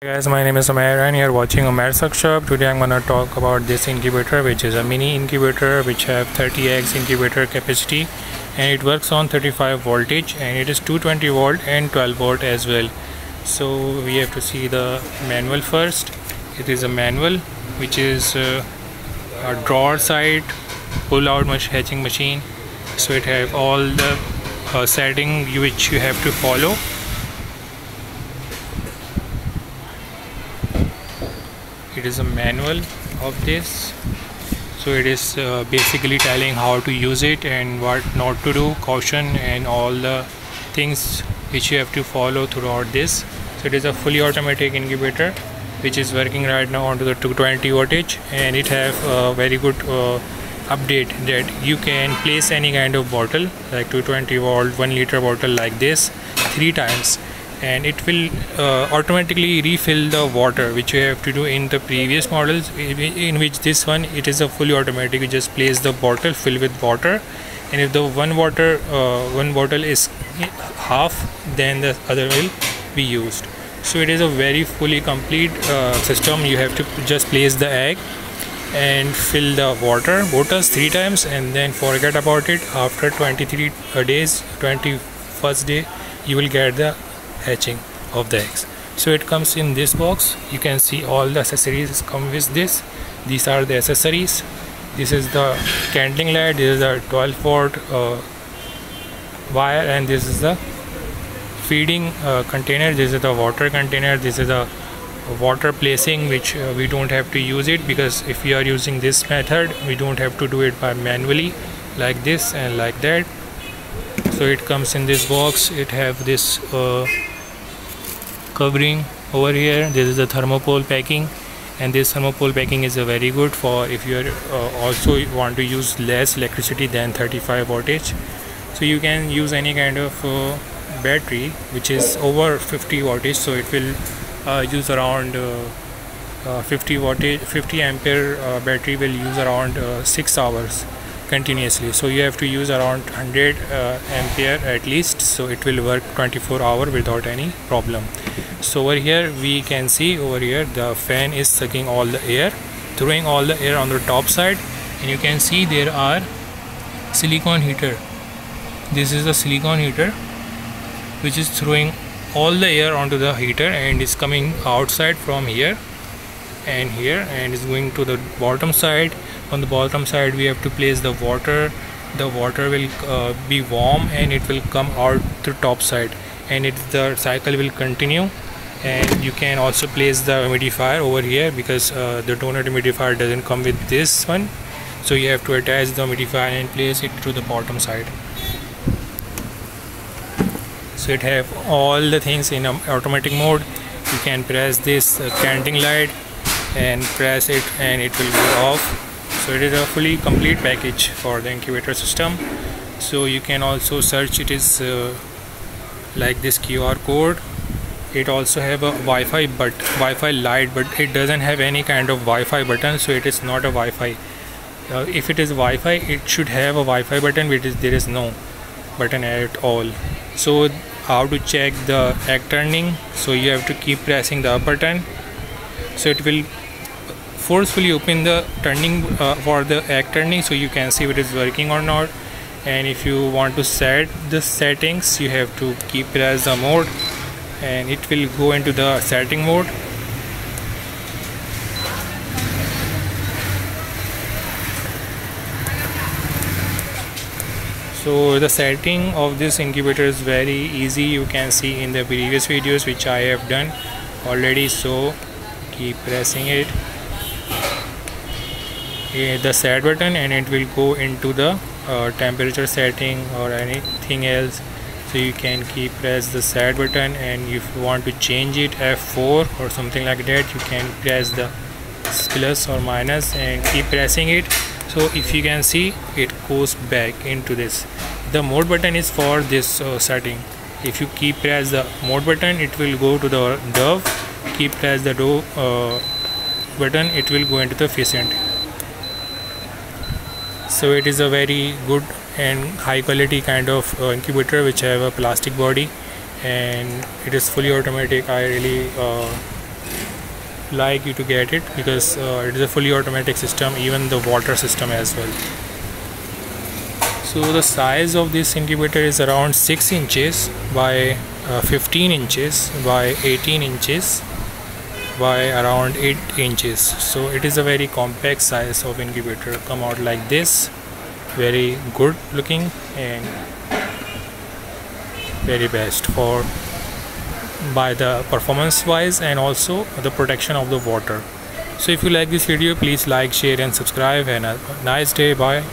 Hey guys, my name is Umair and you're watching Umair's Workshop. Today I'm gonna talk about this incubator, which is a mini incubator which have 30 eggs incubator capacity, and it works on 35 voltage and it is 220 volt and 12 volt as well. So we have to see the manual first. It is a manual which is a drawer side pull out hatching machine. So it have all the setting which you have to follow. It is a manual of this, so it is basically telling how to use it and what not to do, caution and all the things which you have to follow throughout this. So it is a fully automatic incubator which is working right now onto the 220 voltage, and it have a very good update that you can place any kind of bottle like 220 volt 1 liter bottle like this 3 times, and it will automatically refill the water, which you have to do in the previous models, in which this one it is a fully automatic. You just place the bottle, fill with water, and if the one bottle is half, then the other will be used. So it is a very fully complete system. You have to just place the egg and fill the bottles 3 times, and then forget about it. After 23 days, 21st day, you will get the hatching of the eggs. So it comes in this box. You can see all the accessories come with this. These are the accessories. This is the candling light, this is the 12 volt wire, and this is the feeding container. This is the water container. This is the water placing, which we don't have to use it, because if we are using this method we don't have to do it by manually like this and like that. So it comes in this box. It have this covering over here. This is the thermopol packing, and this thermopol packing is a very good for if you are also want to use less electricity than 35 voltage. So you can use any kind of battery which is over 50 voltage, so it will use around 50 ampere battery will use around 6 hours continuously. So you have to use around 100 ampere at least, so it will work 24 hours without any problem. So over here we can see, over here the fan is sucking all the air, throwing all the air on the top side, and you can see there are silicone heater. This is the silicone heater which is throwing all the air onto the heater, and is coming outside from here and here, and is going to the bottom side. On the bottom side we have to place the water. The water will be warm and it will come out the top side, and the cycle will continue. And you can also place the humidifier over here, because the donor humidifier doesn't come with this one, so you have to attach the humidifier and place it to the bottom side. So it have all the things in automatic mode. You can press this candling light and press it and it will go off. So it is a fully complete package for the incubator system. So you can also search. It is like this QR code. It also have a Wi-Fi light, but it doesn't have any kind of Wi-Fi button, so it is not a Wi-Fi. If it is Wi-Fi, it should have a Wi-Fi button, but there is no button at all. So how to check the egg turning? So you have to keep pressing the up button, so it will forcefully open the turning for the egg turning, so you can see if it is working or not. And if you want to set the settings, you have to keep press the mode, and it will go into the setting mode. So the setting of this incubator is very easy. You can see in the previous videos which I have done already. So keep pressing it, the set button, and it will go into the temperature setting or anything else. So you can keep press the set button, and if you want to change it F4 or something like that, you can press the plus or minus and keep pressing it. So if you can see, it goes back into this. The mode button is for this setting. If you keep press the mode button, it will go to the dove. Keep press the dove button, it will go into the pheasant. So it is a very good and high quality kind of incubator which have a plastic body, and it is fully automatic. I really like you to get it, because it is a fully automatic system, even the water system as well. So the size of this incubator is around 6 inches by 15 inches by 18 inches by around 8 inches. So it is a very compact size of incubator, come out like this, very good looking and very best for by the performance wise and also the protection of the water. So if you like this video, please like, share and subscribe, and a nice day. Bye.